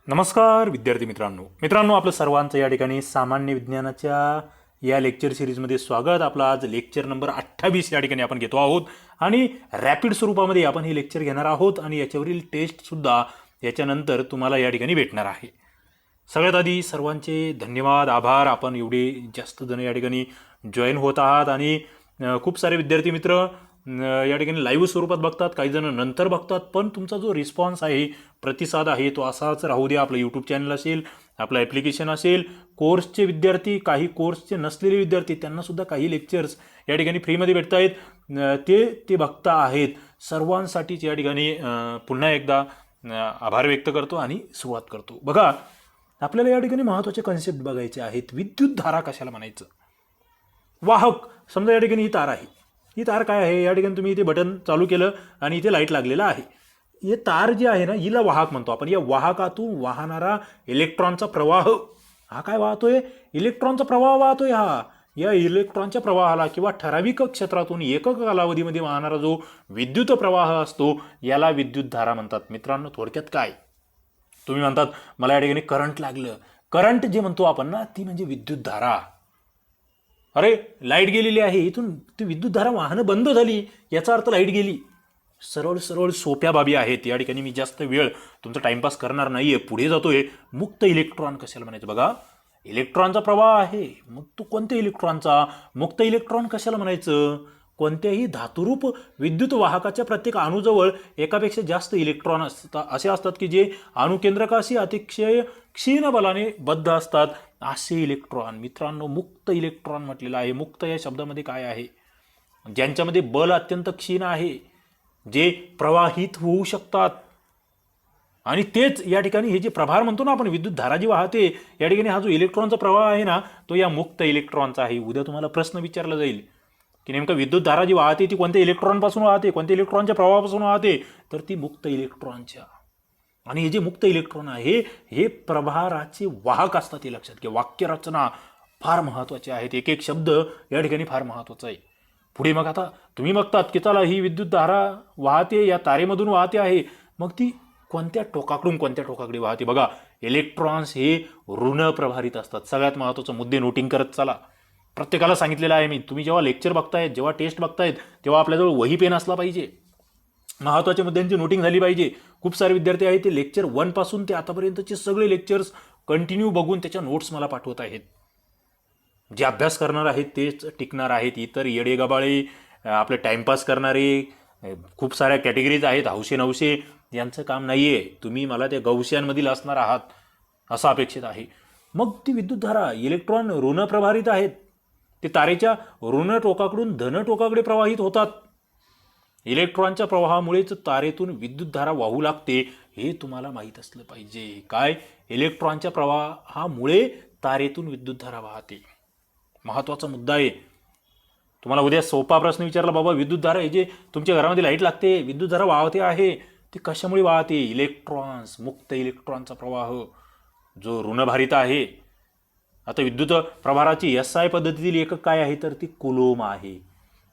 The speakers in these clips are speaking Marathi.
नमस्कार विद्यार्थी मित्रांनो आपलं सर्वांचं या ठिकाणी सामान्य विज्ञानाच्या या लेक्चर सिरीजमध्ये स्वागत। आपलं आज लेक्चर नंबर 28 या ठिकाणी आपण घेतो आहोत आणि रॅपिड स्वरूपामध्ये आपण हे लेक्चर घेणार आहोत आणि याच्यावरील टेस्टसुद्धा याच्यानंतर तुम्हाला या ठिकाणी भेटणार आहे। सगळ्यात आधी सर्वांचे धन्यवाद, आभार। आपण एवढे जास्त जण या ठिकाणी जॉईन होत आहात आणि खूप सारे विद्यार्थी मित्र या ठिकाणी लाईव्ह स्वरूपात बघतात, काही जण नंतर बघतात, पण तुमचा जो रिस्पॉन्स आहे, प्रतिसाद आहे, तो असाच राहू द्या। आपलं यूट्यूब चॅनल असेल, आपलं ॲप्लिकेशन असेल, कोर्सचे विद्यार्थी, काही कोर्सचे नसलेले विद्यार्थी, त्यांनासुद्धा काही लेक्चर्स या ठिकाणी फ्रीमध्ये भेटत आहेत, ते बघता आहेत। सर्वांसाठीच या ठिकाणी पुन्हा एकदा आभार व्यक्त करतो आणि सुरुवात करतो। बघा, आपल्याला या ठिकाणी महत्त्वाचे कन्सेप्ट बघायचे आहेत। विद्युत धारा कशाला म्हणायचं? वाहक, समजा या ठिकाणी ही तार आहे, ही तार काय आहे, या ठिकाणी तुम्ही इथे बटन चालू केलं आणि इथे लाईट लागलेला आहे। हे तार जी आहे ना, हिला वाहक म्हणतो आपण। या वाहकातून वाहणारा इलेक्ट्रॉनचा प्रवाह, हा काय वाहतोय? इलेक्ट्रॉनचा प्रवाह वाहतोय हा। या इलेक्ट्रॉनच्या प्रवाहाला किंवा ठराविक क्षेत्रातून एकक कालावधीमध्ये वाहणारा जो विद्युत प्रवाह असतो, याला विद्युत धारा म्हणतात। मित्रांनो, थोडक्यात काय, तुम्ही म्हणतात मला या ठिकाणी करंट लागलं, करंट जे म्हणतो आपण ना, ती म्हणजे विद्युत धारा। अरे लाईट गेलेली आहे, इथून ती विद्युत धारा वाहनं बंद झाली, याचा अर्थ लाईट गेली। सरळ सरळ सोप्या बाबी आहेत। या ठिकाणी मी जास्त वेळ तुमचा टाइमपास करणार नाहीये, पुढे जातोय। मुक्त इलेक्ट्रॉन कशाला म्हणायचं? बघा, इलेक्ट्रॉनचा प्रवाह आहे, मग तो कोणत्या इलेक्ट्रॉनचा? मुक्त इलेक्ट्रॉन कशाला म्हणायचं? कोणत्याही धातुरूप विद्युत वाहकाच्या प्रत्येक अणूजवळ एकापेक्षा जास्त इलेक्ट्रॉन असे असतात की जे अणुकेंद्रकाशी अतिशय क्षीण बलाने बद्ध असतात, असे इलेक्ट्रॉन। मित्रांनो, मुक्त इलेक्ट्रॉन म्हटलेलं आहे। मुक्त या शब्दामध्ये काय आहे? ज्यांच्यामध्ये बल अत्यंत क्षीण आहे, जे प्रवाहित होऊ शकतात, आणि तेच या ठिकाणी हे जे प्रभार म्हणतो ना आपण, विद्युत धारा जी वाहते, या ठिकाणी हा जो इलेक्ट्रॉनचा प्रवाह आहे ना, तो या मुक्त इलेक्ट्रॉनचा आहे। उद्या तुम्हाला प्रश्न विचारला जाईल की नेमकं विद्युत धारा जी वाहते ती कोणत्या इलेक्ट्रॉनपासून वाहते, कोणत्या इलेक्ट्रॉनच्या प्रवाहापासून वाहते? तर ती मुक्त इलेक्ट्रॉनच्या। आणि हे जे मुक्त इलेक्ट्रॉन आहे, हे प्रभाराचे वाहक असतात, हे लक्षात घ्या। वाक्यरचना फार महत्त्वाची आहेत, एक एक शब्द या ठिकाणी फार महत्त्वाचा आहे। पुढे मग आता तुम्ही बघतात की चला, ही विद्युत धारा वाहते, या तारेमधून वाहते आहे, मग ती कोणत्या टोकाकडून कोणत्या टोकाकडे वाहते? बघा, इलेक्ट्रॉन्स हे ऋण प्रभारित असतात। सगळ्यात महत्त्वाचा मुद्दे नोटिंग करत चला। प्रत्येकाला सांगितलेलं आहे मी, तुम्ही जेव्हा लेक्चर बघतायत, जेव्हा टेस्ट बघतायत, तेव्हा आपल्याजवळ वही पेन असला पाहिजे, महत्त्वाच्या मुद्द्यांची नोटिंग झाली पाहिजे। खूप सारे विद्यार्थी आहेत, ते लेक्चर 1 पासून ते आतापर्यंतचे सगळे लेक्चर्स कंटिन्यू बघून त्याच्या नोट्स मला पाठवत आहेत। जे अभ्यास करणार आहेत तेच टिकणार आहेत। इतर येडेगबाळे, आपले टाइमपास करणारे खूप साऱ्या कॅटेगरीज आहेत, हौशे नवशे, यांचं काम नाही आहे। तुम्ही मला त्या गौशांमधील असणार आहात असं अपेक्षित आहे। मग ती विद्युत धारा, इलेक्ट्रॉन ऋण प्रभारित आहेत, ते तारेच्या ऋण टोकाकडून धन टोकाकडे प्रवाहित होतात। इलेक्ट्रॉनच्या प्रवाहामुळेच तारेतून विद्युत धारा वाहू लागते, हे तुम्हाला माहीत असलं पाहिजे। काय? इलेक्ट्रॉनच्या प्रवाहामुळे तारेतून विद्युत धारा वाहते, महत्त्वाचा मुद्दा आहे। तुम्हाला उद्या सोपा प्रश्न विचारला, बाबा विद्युत धारा, हे जे तुमच्या घरामध्ये लाईट लागते, विद्युत धारा वाहते आहे, ती कशामुळे वाहते? इलेक्ट्रॉन्स, मुक्त इलेक्ट्रॉनचा प्रवाह जो ऋणभारित आहे। आता विद्युत प्रभाराची SI पद्धतीतील एकक काय आहे? तर ती कुलोम आहे।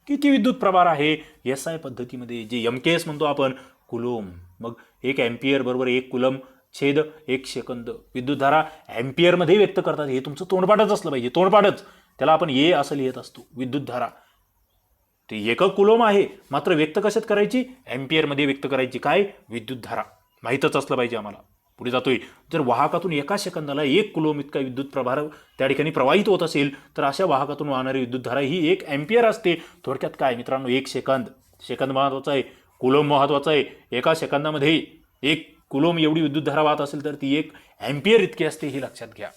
किती विद्युत प्रभार आहे SI पद्धतीमध्ये, जे MKS म्हणतो आपण, कुलोम। मग 1 अँपियर बरोबर 1 कुलम छेद 1 सेकंद। विद्युत धारा अँपियरमध्ये व्यक्त करतात, हे तुमचं तोंडपाठच असलं पाहिजे, तोंडपाठच। त्याला आपण ए असं लिहित असतो। विद्युत धारा ते एकक कुलोम आहे, मात्र व्यक्त कशात करायची? अँपियरमध्ये व्यक्त करायची। काय? विद्युत धारा, माहीतच असलं पाहिजे आम्हाला। पुढे जातोय, जर वाहकातून एका सेकंदाला 1 कुलोम इतका विद्युत प्रभार त्या ठिकाणी प्रवाहित होत असेल, तर अशा वाहकातून वाहणारी विद्युत धारा ही 1 अँपियर असते। थोडक्यात काय मित्रांनो, 1 सेकंद, सेकंद महत्त्वाचा आहे, कुलोम महत्त्वाचा आहे। एका सेकंदामध्ये 1 कुलोम एवढी विद्युत धारा वाहत असेल, तर ती 1 अँपियर इतकी असते, हे लक्षात घ्या।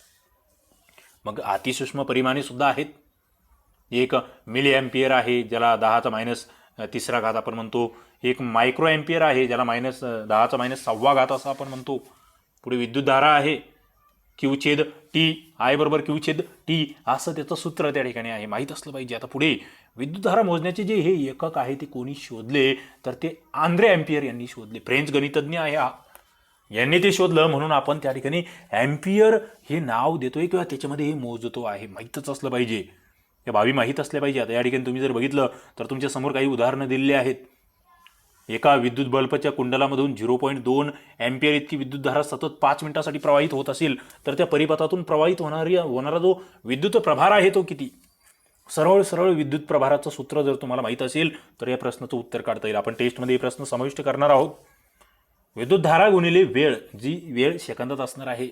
मग अतिसूक्ष्म परिमाणे सुद्धा आहेत। 1 मिली अँपियर आहे, ज्याला 10⁻³ आपण म्हणतो। 1 मायक्रो अँपियर आहे, ज्याला -10⁻⁴ असं आपण म्हणतो। पुढे विद्युत धारा आहे Q/T, I बरोबर Q/T, असं त्याचं सूत्र त्या ठिकाणी आहे, माहीत असलं पाहिजे। आता पुढे विद्युत धारा मोजण्याचे जे हे एकक आहे, ते कोणी शोधले? तर ते आंद्रे अँपियर यांनी शोधले। फ्रेंच गणितज्ञ आहे हा, यांनी ते शोधलं, म्हणून आपण त्या ठिकाणी अँपियर हे नाव देतोय किंवा त्याच्यामध्ये हे मोजतो आहे, माहीतच असलं पाहिजे, या बाबी माहीत असल्या पाहिजे। आता या ठिकाणी तुम्ही जर बघितलं तर तुमच्या समोर काही उदाहरणं दिलेली आहेत। एका विद्युत बल्बच्या कुंडलामधून 0.2 अँपिअर इतकी विद्युतधारा सतत 5 मिनिटांसाठी प्रवाहित होत असेल तर त्या परिपथातून प्रवाहित होणारा जो विद्युत प्रभार आहे तो किती? सरळ सरळ विद्युत प्रभाराचं सूत्र जर तुम्हाला माहीत असेल तर या प्रश्नाचं उत्तर काढता येईल. आपण टेस्टमध्ये हे प्रश्न समाविष्ट करणार आहोत. विद्युतधारा गुणिले वेळ, जी वेळ सेकंदात असणार आहे.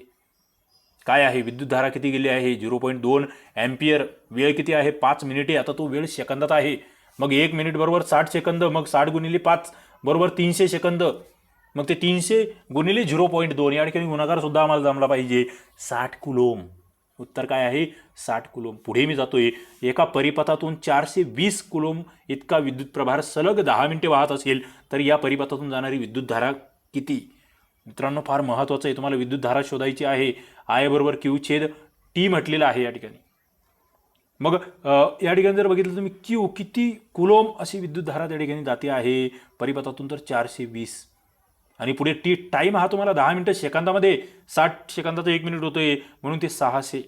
काय आहे? विद्युतधारा किती गेली आहे? 0.2 अँपिअर. वेळ किती आहे? 5 मिनिटे. आता तो वेळ सेकंदात आहे. मग 1 मिनिट बरोबर 60 सेकंद, मग 60 गुणिले 5 बरोबर 300 सेकंद, मग ते 300 गुणिले 0.2 या ठिकाणी गुणाकार सुद्धा आम्हाला जमला पाहिजे. 60 कुलोम. उत्तर काय आहे? 60 कुलोम. पुढे मी जातोय. एका परिपथातून 420 कुलोम इतका विद्युत प्रभार सलग 10 मिनिटे वाहत असेल तर या परिपथातून जाणारी विद्युतधारा किती? मित्रांनो, फार महत्त्वाचं आहे. तुम्हाला विद्युतधारा शोधायची आहे. आय बरोबर क्यू छेद टी म्हटलेलं आहे या ठिकाणी. मग या ठिकाणी जर बघितलं तुम्ही क्यू किती कुलोम अशी विद्युतधारा त्या ठिकाणी जाते आहे परिपथातून, तर 420. आणि पुढे टी टाईम हा तुम्हाला 10 मिनिटं सेकंदामध्ये 60 सेकंदाचं 1 मिनिट होतोय म्हणून ते 600.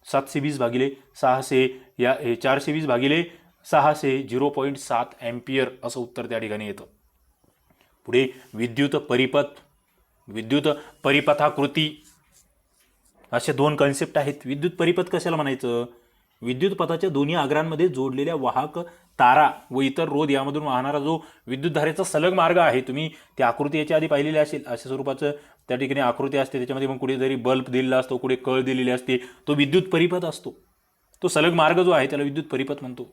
720 भागिले 600 या 420 भागिले 600 0.7 अँपिअर असं उत्तर त्या ठिकाणी येतं. पुढे विद्युत परिपथाकृती असे 2 कन्सेप्ट आहेत. विद्युत परिपथ कशाला म्हणायचं? विद्युत पथाच्या दोन्ही आग्रांमध्ये जोडलेल्या वाहक तारा व इतर रोध यामधून वाहणारा जो विद्युतधारेचा सलग मार्ग आहे, तुम्ही ती आकृती याच्या आधी पाहिलेली असेल. अशा स्वरूपाचं त्या ठिकाणी आकृती असते. त्याच्यामध्ये मग कुठेतरी बल्ब दिलेला असतो, कुठे कळ दिलेली असते. तो विद्युत परिपथ असतो. तो सलग मार्ग जो आहे त्याला विद्युत परिपथ म्हणतो.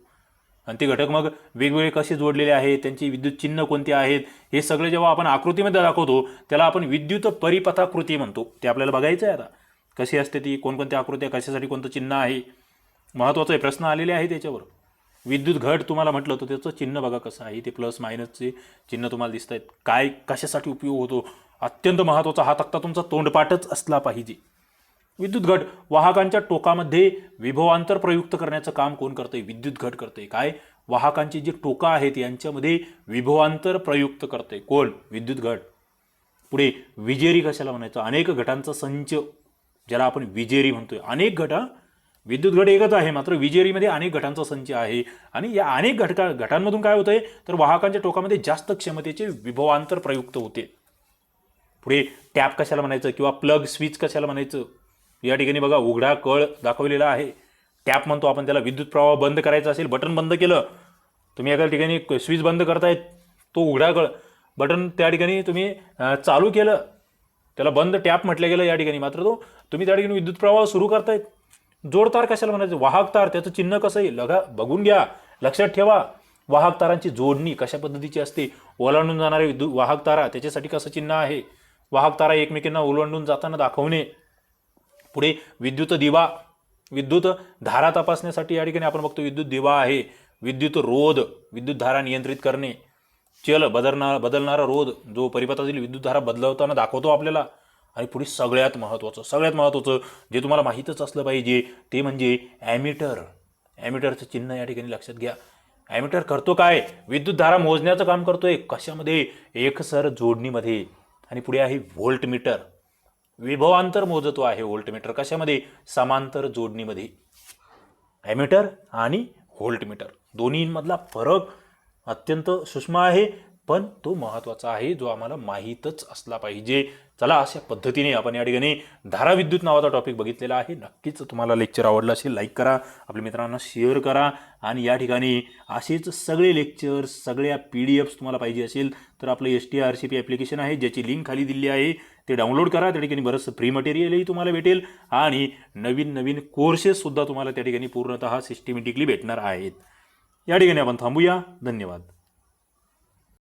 आणि ते घटक मग वेगवेगळे कसे जोडलेले आहेत, त्यांची विद्युत चिन्ह कोणते आहेत, हे सगळं जेव्हा आपण आकृतीमध्ये दाखवतो त्याला आपण विद्युत परिपथाकृती म्हणतो. ते आपल्याला बघायचं आहे. आता कशी असते ती, कोणकोणत्या आकृत्या, कशासाठी कोणतं चिन्ह आहे, महत्त्वाचा आहे. प्रश्न आलेले आहे त्याच्यावर. विद्युत घट तुम्हाला म्हटलं तर त्याचं चिन्ह बघा कसं आहे. ते प्लस मायनसचे चिन्ह तुम्हाला दिसत आहेत. काय कशासाठी उपयोग होतो, अत्यंत महत्त्वाचा हा तक्ता तुमचा तोंडपाठच असला पाहिजे. विद्युत घट वाहकांच्या टोकामध्ये विभवांतर प्रयुक्त करण्याचं काम कोण करतंय? विद्युत घट करते. काय? वाहकांची जी टोका आहेत यांच्यामध्ये विभवांतर प्रयुक्त करते. कोण? विद्युत घट. पुढे विजेरी कशाला म्हणायचं? अनेक घटांचा संच, ज्याला आपण विजेरी म्हणतोय. अनेक घट, विद्युत घट एकच आहे, मात्र विजेरीमध्ये अनेक घटांचा संच आहे. आणि या अनेक घटांमधून काय होतंय तर वाहकांच्या टोकामध्ये जास्त क्षमतेचे विभवांतर प्रयुक्त होते. पुढे टॅप कशाला म्हणायचं किंवा प्लग स्विच कशाला म्हणायचं? या ठिकाणी बघा उघडा कळ दाखवलेला आहे. टॅप म्हणतो आपण त्याला. विद्युत प्रवाह बंद करायचा असेल, बटन बंद केलं, तुम्ही एका ठिकाणी स्विच बंद करतायत, तो उघडा कळ. बटन त्या ठिकाणी तुम्ही चालू केलं, त्याला बंद टॅप म्हटलं गेलं या ठिकाणी, मात्र तो तुम्ही त्या ठिकाणी विद्युत प्रवाह सुरू करतायत. जोडतार कशाला म्हणायचं? वाहक तार. त्याचं चिन्ह कसं आहे बघून घ्या, लक्षात ठेवा. वाहक तारांची जोडणी कशा पद्धतीची असते? ओलांडून जाणारे वाहक तारा, त्याच्यासाठी कसं चिन्ह आहे? वाहक तारा एकमेकींना ओलांडून जाताना दाखवणे. पुढे विद्युत दिवा, विद्युत धारा तपासण्यासाठी या ठिकाणी आपण बघतो विद्युत दिवा आहे. विद्युत रोध, विद्युत धारा नियंत्रित करणे. चल बदलणारा रोध, जो परिपथातील विद्युत धारा बदलवताना दाखवतो आपल्याला. आणि पुढे सगळ्यात महत्त्वाचं जे तुम्हाला माहीतच असलं पाहिजे ते म्हणजे ॲमीटर. ॲमीटरचं चिन्ह या ठिकाणी लक्षात घ्या. ॲमीटर करतो काय? विद्युतधारा मोजण्याचं काम करतोय. कशामध्ये? एकसर जोडणीमध्ये. आणि पुढे आहे व्होल्टमीटर. विभवांतर मोजतो आहे व्होल्टमीटर. कशामध्ये? समांतर जोडणीमध्ये. ॲमीटर आणि व्होल्टमीटर दोन्हीमधला फरक अत्यंत सूक्ष्म आहे, पण तो महत्त्वाचा आहे, जो आम्हाला माहीतच असला पाहिजे. चला, अशा पद्धतीने आपण या ठिकाणी धाराविद्युत नावाचा टॉपिक बघितलेला आहे. नक्कीच तुम्हाला लेक्चर आवडलं असेल, लाईक करा, आपल्या मित्रांना शेअर करा. आणि या ठिकाणी असेच सगळे लेक्चर्स, सगळ्या PDF तुम्हाला पाहिजे असेल तर आपलं STRCP ॲप्लिकेशन आहे, ज्याची लिंक खाली दिली आहे. ते डाउनलोड करा. त्या ठिकाणी बरंचसं फ्री मटेरियलही तुम्हाला भेटेल आणि नवीन कोर्सेससुद्धा तुम्हाला त्या ठिकाणी पूर्णतः सिस्टमॅटिकली भेटणार आहेत. या ठिकाणी आपण थांबूया. धन्यवाद.